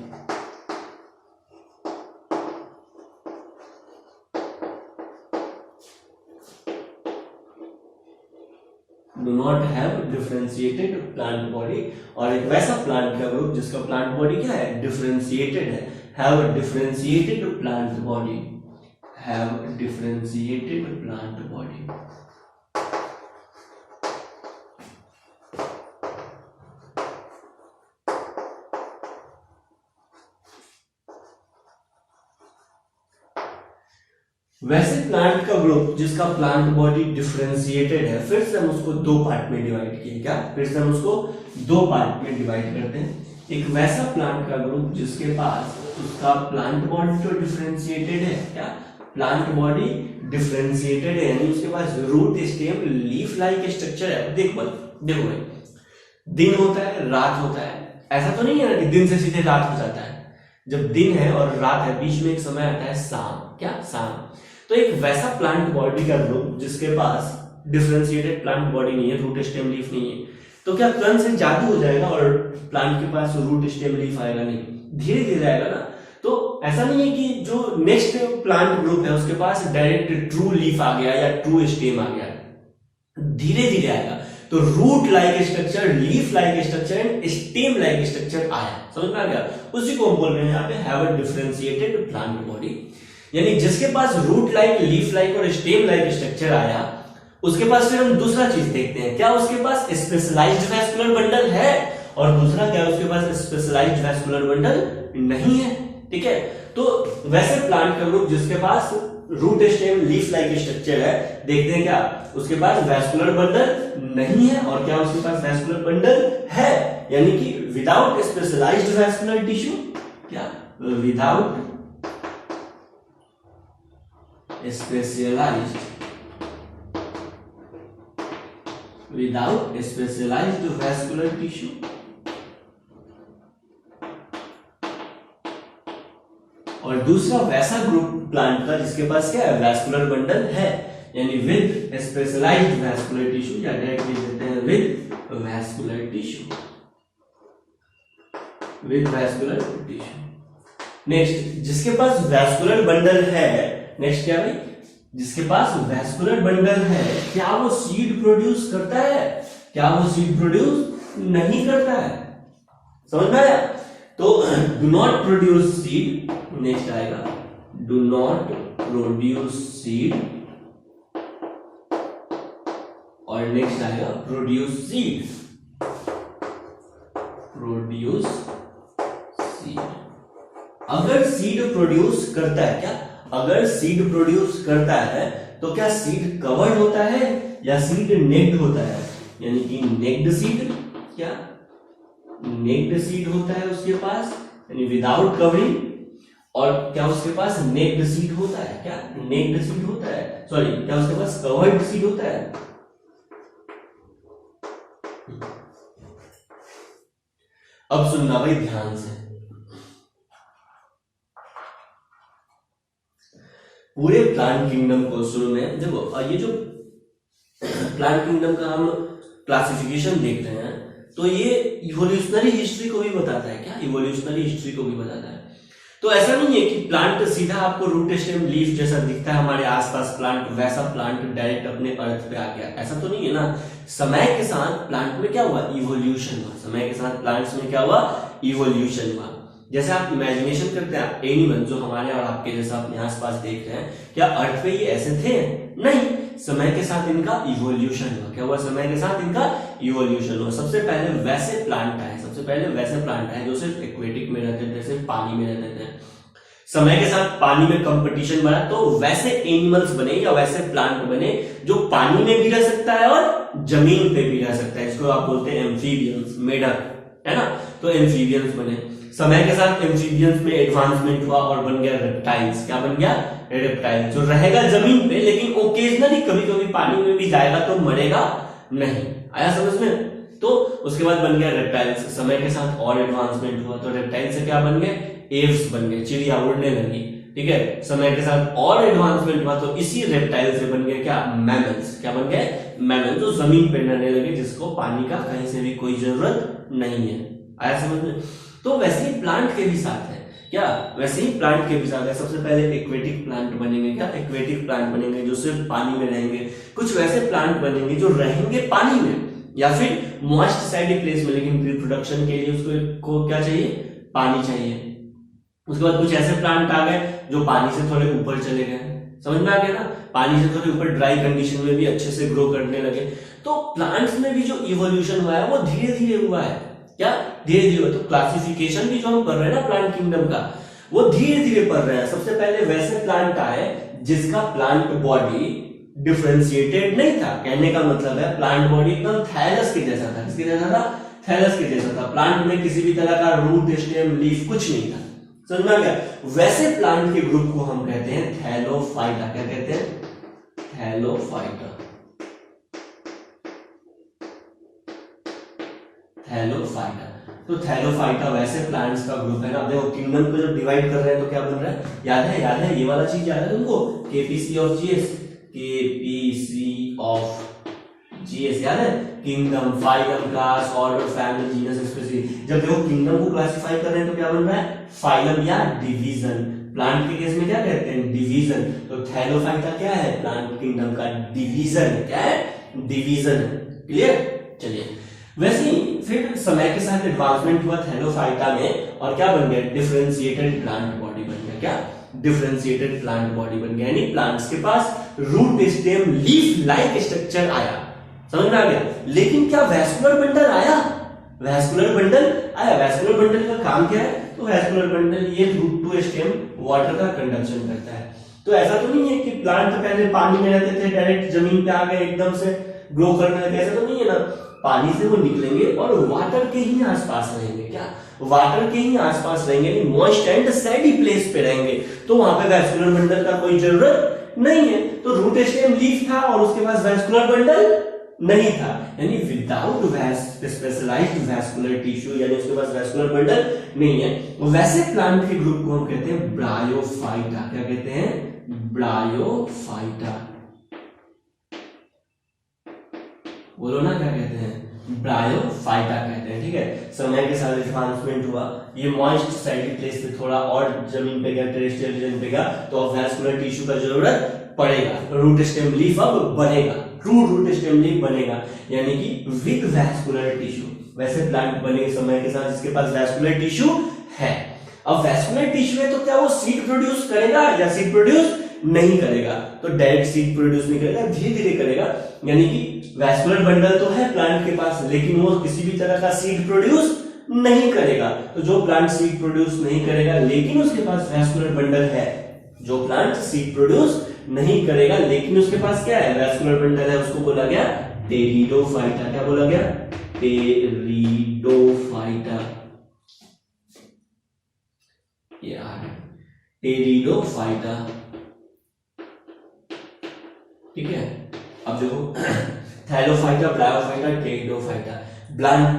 Do not have differentiated plant body. और एक वैसा प्लांट का ग्रुप जिसका प्लांट बॉडी क्या है? डिफरेंशिएटेड है। Have differentiated plant body. Have differentiated plant body. वैसे प्लांट का ग्रुप जिसका प्लांट बॉडी डिफरेंशिएटेड है, फिर से हम उसको दो पार्ट में डिवाइड किए। क्या? फिर से हम उसको दो पार्ट में डिवाइड करते हैं। एक वैसा प्लांट का ग्रुप जिसके पास उसका प्लांट बॉडी तो डिफरेंशिएटेड है। क्या? प्लांट बॉडी डिफरेंशिएटेड है, यानी उसके पास root stem leaf like structure है। देखो भाई, दिन होता है, रात होता है, ऐसा तो नहीं है ना कि दिन से सीधे रात हो जाता है। जब दिन है और रात है, बीच में एक समय आता है शाम। क्या? शाम। तो एक वैसा प्लांट बॉडी का ग्रुप जिसके पास डिफरेंशिएटेड प्लांट बॉडी नहीं है, रूट स्टेम लीफ नहीं है, तो क्या कर्ण से जादू हो जाएगा और प्लांट के पास रूट स्टेम लीफ आएगा? नहीं, धीरे धीरे आएगा ना। तो ऐसा नहीं है कि जो नेक्स्ट प्लांट ग्रुप है उसके पास डायरेक्ट ट्रू लीफ आ गया या ट्रू स्टेम आ गया, धीरे धीरे आएगा। तो root like structure, leaf like structure and stem like structure आया। समझ में आ गया? उसी को हम बोल रहे हैं यहाँ पे have a differentiated plant body, यानी जिसके पास रूट लाइक, लीफ लाइक और स्टेम लाइक स्ट्रक्चर आया, उसके पास फिर हम दूसरा चीज देखते हैं। क्या उसके पास स्पेशलाइज्ड वैस्कुलर बंडल है? और दूसरा क्या, उसके पास स्पेशलाइज्ड वैस्कुलर बंडल नहीं है। ठीक है, तो वैसे प्लांट का ग्रुप जिसके पास root stem leaf like structure है, देखते हैं क्या उसके पास वैस्कुलर बंडल नहीं है और क्या उसके पास वैस्कुलर बंडल है, यानी कि विदाउट स्पेशलाइज्ड वैस्कुलर टिश्यू। क्या? Without specialized vascular tissue. और दूसरा वैसा ग्रुप प्लांट का जिसके पास क्या है, वैस्कुलर बंडल है, यानी विद स्पेशलाइज्ड वैस्कुलर टिश्यू, या डायरेक्ट लिख देते हैं with vascular tissue, with vascular tissue. Next, जिसके पास वैस्कुलर बंडल है, नेक्स्ट क्या भाई, जिसके पास वैस्कुलर बंडल है, क्या वो सीड प्रोड्यूस करता है? क्या वो सीड प्रोड्यूस नहीं करता है? समझ में आया? तो do not produce seed, next आएगा डू नॉट प्रोड्यूस सीड, और नेक्स्ट आएगा प्रोड्यूस सीड, प्रोड्यूस सीड। अगर सीड प्रोड्यूस करता है, क्या अगर सीड प्रोड्यूस करता है तो क्या सीड कवर्ड होता है या सीड नेक्ड होता है? यानी कि नेक्ड सीड, क्या नेक्ड सीड होता है उसके पास, यानी विदाउट कवरिंग, और क्या उसके पास नेक्ड सीड होता है? क्या नेक्ड सीड होता है, सॉरी, क्या उसके पास कवर्ड सीड होता है? अब सुनना भाई ध्यान से, पूरे प्लांट किंगडम को शुरू में देखो, ये जो प्लांट किंगडम का हम क्लासिफिकेशन देख रहे हैं, तो ये इवोल्यूशनरी हिस्ट्री को भी बताता है। क्या इवोल्यूशनरी हिस्ट्री को भी बताता है। तो ऐसा नहीं है कि प्लांट सीधा आपको रूट स्टेम लीफ जैसा दिखता है हमारे आसपास प्लांट, वैसा प्लांट डायरेक्ट अपने अर्थ पे आ गया, ऐसा तो नहीं है ना। समय के साथ प्लांट में क्या हुआ, इवोल्यूशन हुआ। समय के साथ प्लांट्स में क्या हुआ, इवोल्यूशन हुआ। जैसे आप इमेजिनेशन करते हैं, एनिमल जो हमारे और आपके जैसा अपने आसपास देख रहे हैं, क्या अर्थ पे ये ऐसे थे? नहीं, समय के साथ इनका इवोल्यूशन हुआ। क्या हुआ? समय के साथ इनका इवोल्यूशन हुआ। सबसे पहले वैसे प्लांट आए, सबसे पहले वैसे प्लांट आए जो सिर्फ एक्वेटिक में रहते थे, सिर्फ पानी में रहते थे। समय के साथ पानी में कंपटीशन बढ़ा तो वैसे एनिमल्स बने या वैसे प्लांट बने जो पानी में भी रह सकता है और जमीन पे भी रह सकता है। इसको आप बोलते हैं एम्फीबियंस, मेढक, है ना। तो एम्फीबियंस बने। समय के साथ एम्फीबियंस में एडवांसमेंट हुआ और बन गया रेप्टाइल्स। क्या बन गया? रेप्टाइल, जो रहेगा जमीन पे लेकिन ओकेजनली कभी कभी पानी में भी जाएगा तो मरेगा नहीं। आया समझ में? तो उसके बाद बन गया रेप्टाइल्स। समय के साथ और एडवांसमेंट हुआ तो रेप्टाइल से क्या बन गए? एव्स बन गए, चिड़िया उड़ने लगी। ठीक है, समय के साथ और एडवांसमेंट हुआ तो इसी रेप्टाइल से बन गए क्या? मैमल्स। क्या बन गए? मैमल्स, जो जमीन पे रहने लगे, जिसको पानी का कहीं से भी कोई जरूरत नहीं है। आया समझ में? तो वैसे ही प्लांट के भी साथ है। क्या? वैसे ही प्लांट के भी साथ है। सबसे पहले एक्वेटिक प्लांट बनेंगे। क्या? एक्वेटिक प्लांट बनेंगे जो सिर्फ पानी में रहेंगे। कुछ वैसे प्लांट बनेंगे जो रहेंगे पानी में या फिर मॉइस्ट साइड प्लेस में, लेकिन रिप्रोडक्शन के लिए उसको क्या चाहिए? पानी चाहिए। उसके बाद कुछ ऐसे प्लांट आ गए जो पानी से थोड़े ऊपर चले गए। समझ में आ गया ना? पानी से थोड़े ऊपर ड्राई कंडीशन में भी अच्छे से ग्रो करने लगे। तो प्लांट्स में भी जो इवोल्यूशन हुआ है वो धीरे धीरे हुआ है। क्या? धीरे धीरे। तो क्लासिफिकेशन भी जो हम कर रहे हैं ना प्लांट किंगडम का, वो धीरे धीरे पढ़ रहे हैं। सबसे पहले वैसे प्लांट आए जिसका प्लांट बॉडी डिफरेंशिएटेड नहीं था। कहने का मतलब है प्लांट बॉडी एकदम थैलस के जैसा था। किसके जैसा था? थैलस के जैसा था। प्लांट में किसी भी तरह का रूट, स्टेम, लीफ कुछ नहीं था। समझ में आ गया? वैसे प्लांट के ग्रुप को हम कहते हैं थैलोफाइटा। क्या कहते हैं? थैलोफाइटा। थैलोफाइटा। तो थैलोफाइटा वैसे प्लांट्स का ग्रुप है ना। देखो किंगडम को जब डिवाइड कर रहे हैं तो क्या बन रहा है? याद है? याद है? ये वाला चीज याद है तुमको? KPC of GS. KPC of GS याद है? Kingdom, phylum, class, order, family, genus, species. जब देखो किंगडम को क्लासिफाई कर रहे हैं तो क्या बन रहा है? फाइलम या डिवीजन। प्लांट के केस में क्या कहते हैं? डिवीजन। तो थैलोफाइटा क्या है? प्लांट किंगडम का डिवीजन है। क्या है? डिवीजन है। क्लियर? चलिए, वैसे ही फिर समय के साथ एडवांसमेंट हुआ थैलोफाइटा में और क्या बन गया? डिफरेंशिएटेड प्लांट बॉडी बन गया। क्या? डिफरेंशिएटेड प्लांट बॉडी बन गया। यानी प्लांट्स के पास root, stem, leaf like structure आया। समझ में आ गया? लेकिन क्या वैस्कुलर बंडल आया? वैस्कुलर बंडल आया। वैस्कुलर बंडल का काम क्या है? तो वैस्कुलर बंडल ये रूट टू स्टेम वाटर का कंडक्शन करता है। तो ऐसा तो नहीं है कि प्लांट तो पहले पानी में रहते थे, डायरेक्ट जमीन पे आ गए, एकदम से ग्रो करने लगे। ऐसा तो नहीं है ना। पानी से वो निकलेंगे और वाटर के ही आसपास रहेंगे। क्या? वाटर के ही आसपास रहेंगे, मॉइस्ट एंड सैडी प्लेस पे रहेंगे। तो वहां पे वैस्कुलर बंडल का कोई जरूरत नहीं है। तो रूट, स्टेम, लीफ था और उसके पास वैस्कुलर बंडल नहीं था। यानी विदाउट स्पेशलाइज्ड वैस्कुलर टिश्यू, यानी उसके पास वैस्कुलर बंडल नहीं है। वैसे प्लांट के ग्रुप को हम कहते हैं ब्रायोफाइटा। क्या कहते हैं? ब्रायोफाइटा। बोलो ना, क्या कहते हैं? ब्रायोफाइटा कहते हैं। ठीक है, समय के साथ एडवांसमेंट हुआ, ये मॉइस्ट सैडी प्लेस पे थोड़ा और जमीन पे गया, टेरेस्ट्रियल रीजन पे गया, तो अब वैस्कुलर टिश्यू का जरूरत पड़ेगा। रूट, स्टेम, लीफ अब बनेगा, ट्रू रूट, स्टेम, लीफ बनेगा, यानी कि विद वैस्कुलर टिश्यू। वैसे प्लांट बने समय के साथ जिसके पास वैस्कुलर टिश्यू है। अब वैस्कुलर टिश्यू है तो क्या वो सीड प्रोड्यूस करेगा या सीड प्रोड्यूस नहीं करेगा? तो डायरेक्ट सीड प्रोड्यूस नहीं करेगा, धीरे धीरे करेगा। यानी कि वैस्कुलर बंडल तो है प्लांट के पास, लेकिन वो किसी भी तरह का सीड प्रोड्यूस नहीं करेगा। तो जो प्लांट सीड प्रोड्यूस नहीं करेगा लेकिन उसके पास वैस्कुलर बंडल है, जो प्लांट सीड प्रोड्यूस नहीं करेगा लेकिन उसके पास क्या है? वैस्कुलर बंडल है, उसको बोला गया टेरिडोफाइटा। क्या बोला गया? टेरिडोफाइटा। टेरिडोफाइटा। ठीक है, अब देखो थैलोफाइटा, ब्रायोफाइटा, टेरिडोफाइटा।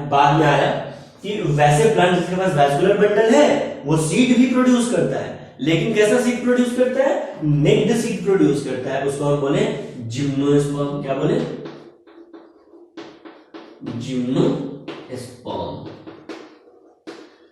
बाद में आया कि वैसे प्लांट जिसके पास वैस्कुलर बंडल है वो सीड भी प्रोड्यूस करता है, लेकिन कैसा सीड प्रोड्यूस करता है? नेक्ड सीड प्रोड्यूस करता है। उसको हम बोले जिम्नोस्पर्म। क्या बोले? जिम्नोस्पर्म।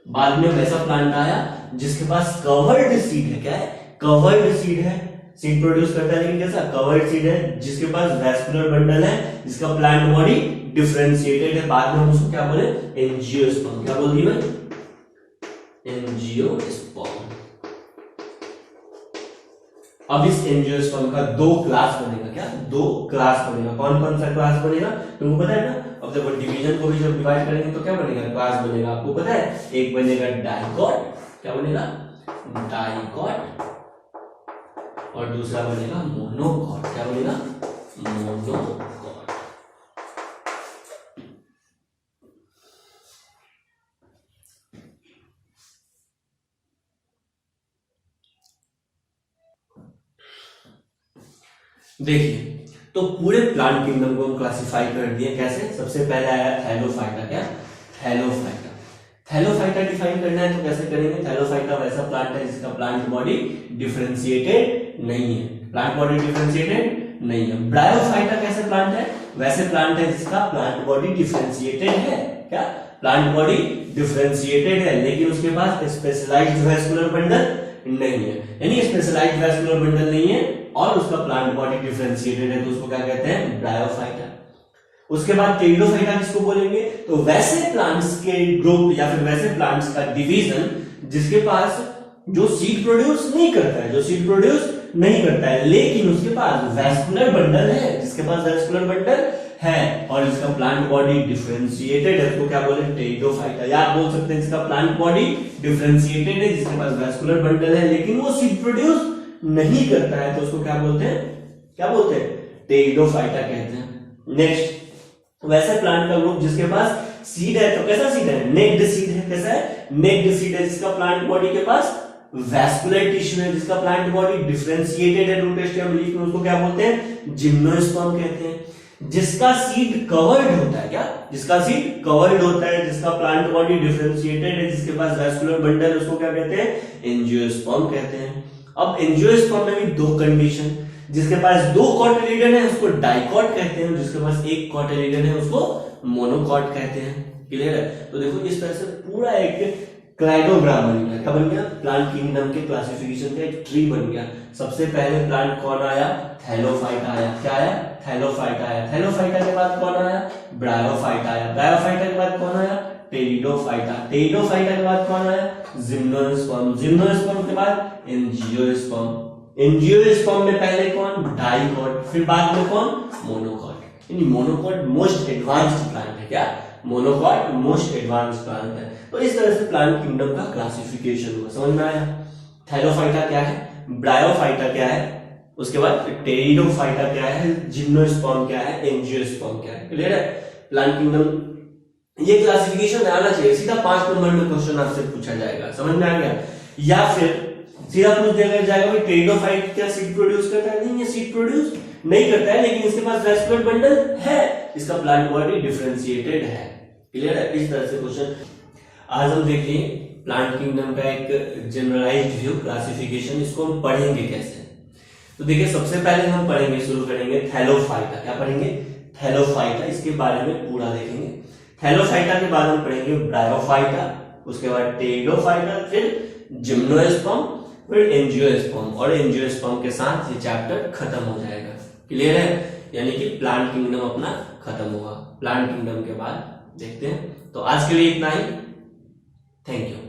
बाद में वैसा प्लांट आया जिसके पास कवर्ड सीड है। क्या है? कवर्ड सीड है, सीड प्रोड्यूस करता है लेकिन कैसा? कवर्ड सीड है, जिसके पास वैस्कुलर बंडल है, जिसका प्लांट बॉडी डिफरेंशिएटेड है। बाद में हम उसको क्या बोले? एंजियोस्पर्म। क्या बोल दिया मैं? एंजियोस्पर्म। अब इस एंजियोस्पर्म का दो क्लास बनेगा। क्या? दो क्लास बनेगा। कौन कौन सा क्लास बनेगा तुमको पता है ना? अब देखो डिवीजन को भी जब डिवाइड करेंगे तो क्या बनेगा? क्लास बनेगा। आपको पता है? एक बनेगा डाइकॉट। क्या बनेगा? डाइकॉट। और दूसरा बनेगा मोनोकॉट। क्या बनेगा? मोनोकॉट। देखिए, तो पूरे प्लांट किंगडम को हम क्लासिफाई कर दिए। कैसे? सबसे पहले आया थैलोफाइटा। क्या? थैलोफाइटा। थैलोफाइटा डिफाइन करना है तो कैसे करेंगे? थैलोफाइटा वैसा प्लांट है जिसका प्लांट बॉडी डिफरेंशिएटेड नहीं है। प्लांट बॉडी डिफरेंशिएटेड नहीं है। ब्रायोफाइटा कैसे प्लांट है? वैसे प्लांट है जिसका प्लांट बॉडी डिफरेंशिएटेड है। क्या? प्लांट बॉडी डिफरेंशिएटेड है लेकिन उसके पास स्पेशलाइज्ड वैस्कुलर बंडल नहीं है। यानी स्पेशलाइज्ड वैस्कुलर बंडल नहीं है और उसका प्लांट बॉडी डिफरेंशिएटेड है, तो उसको क्या कहते हैं? ब्रायोफाइटा। उसके बाद टेरिडोफाइटा किसको बोलेंगे? तो वैसे प्लांट्स के ग्रुप या फिर वैसे प्लांट्स का डिवीजन जिसके पास जो सीड प्रोड्यूस नहीं करता है, जो सीड प्रोड्यूस नहीं करता है लेकिन उसके पास वैस्कुलर बंडल है, जिसके पास वैस्कुलर बंडल है और इसका प्लांट बॉडी डिफरेंशिएटेड है, तो क्या बोले? टेरिडोफाइटा। या आप बोल सकते हैं जिसका प्लांट बॉडी डिफरेंशिएटेड है, जिसके पास वैस्कुलर बंडल है लेकिन वो सीड प्रोड्यूस नहीं करता है तो उसको क्या बोलते हैं, क्या बोलते हैं, टेरिडोफाइटा कहते हैं। नेक्स्ट, वैसे प्लांट का ग्रुप जिसके पास सीड है, तो कैसा सीड है, नेक्ड सीड है, कैसा है, नेक्ड सीड है, जिसका प्लांट बॉडी के पास वैस्कुलर टिश्यू है, जिसका प्लांट बॉडी डिफरेंशिएटेड है रूट स्टेम लीफ में, उसको क्या बोलते हैं, जिम्नोस्पर्म कहते हैं। जिसका सीड कवर्ड होता है, क्या, जिसका सीड कवर्ड होता है, जिसका प्लांट बॉडी डिफरेंशिएटेड है, जिसके पास वैस्कुलर बंडल है, उसको क्या कहते हैं, एंजियोस्पर्म कहते हैं। अब एंजियोस्पर्म में भी दो कंडीशन, जिसके पास दो कॉटिलिडन है उसको डाइकॉट कहते हैं, जिसके पास एक कॉटिलिडन है उसको मोनोकॉट कहते हैं। क्लियर है? तो देखो इस तरह से पूरा एक क्लाइडोग्राम बन गया। क्या बन गया, प्लांट किंगडम के क्लासिफिकेशन का एक ट्री बन गया। सबसे पहले प्लांट कौन आया, थैलोफाइटा आया। क्या आया, थैलोफाइटा आया। थैलोफाइटा के बाद कौन आया, ब्रायोफाइटा आया। ब्रायोफाइटा के बाद कौन आया, टेरिडोफाइटा। टेरिडोफाइटा के बाद कौन आया, जिम्नोस्पर्म। जिम्नोस्पर्म के बाद एंजियोस्पर्म। एंजियोस्पर्म में पहले कौन, डाइकॉट, फिर बाद में कौन, मोनोकॉट। यानी मोनोकॉट मोस्ट एडवांस्ड प्लांट है। क्या, मोनोकॉट मोस्ट एडवांस प्लांट है। तो इस तरह से प्लांट किंगडम का क्लासिफिकेशन हुआ, समझ में आया। थैलोफाइटा क्या है, ब्रायोफाइटा क्या है, उसके बाद टेरिडोफाइटा क्या है, जिम्नोस्पर्म क्या है, एंजियोस्पर्म क्या है। क्लियर है? प्लांट किंगडम ये क्लासिफिकेशन आना चाहिए, सीधा 5 नंबर में क्वेश्चन आपसे पूछा जाएगा, समझ में आ गया। या फिर सीधा पूछ दिया जाएगा भाई टेरिडोफाइट क्या सीड प्रोड्यूस करता है, नहीं ये सीड प्रोड्यूस नहीं करता है, लेकिन इसके पास वैस्कुलर बंडल है, इसका प्लांट बॉडी डिफरेंशिएटेड है। क्लियर है? इस तरह से क्वेश्चन आज हम देखेंगे प्लांट किंगडम का एक जनरलाइज्ड व्यू, क्लासिफिकेशन, इसको हम पढ़ेंगे कैसे। तो देखिए सबसे पहले हम पढ़ेंगे, शुरू करेंगे थैलोफाइटा। क्या पढ़ेंगे, थैलोफाइटा, इसके बारे में पूरा देखेंगे। थैलोफाइटा के बाद हम पढ़ेंगे ब्रायोफाइटा, उसके बाद टेरिडोफाइटा, फिर जिम्नोस्पर्म, फिर एंजियोस्पर्म, और एंजियोस्पर्म के साथ ये चैप्टर खत्म हो जाएगा। क्लियर है? यानी कि प्लांट किंगडम अपना खत्म हुआ। प्लांट किंगडम के बाद देखते हैं। तो आज के लिए इतना ही, थैंक यू।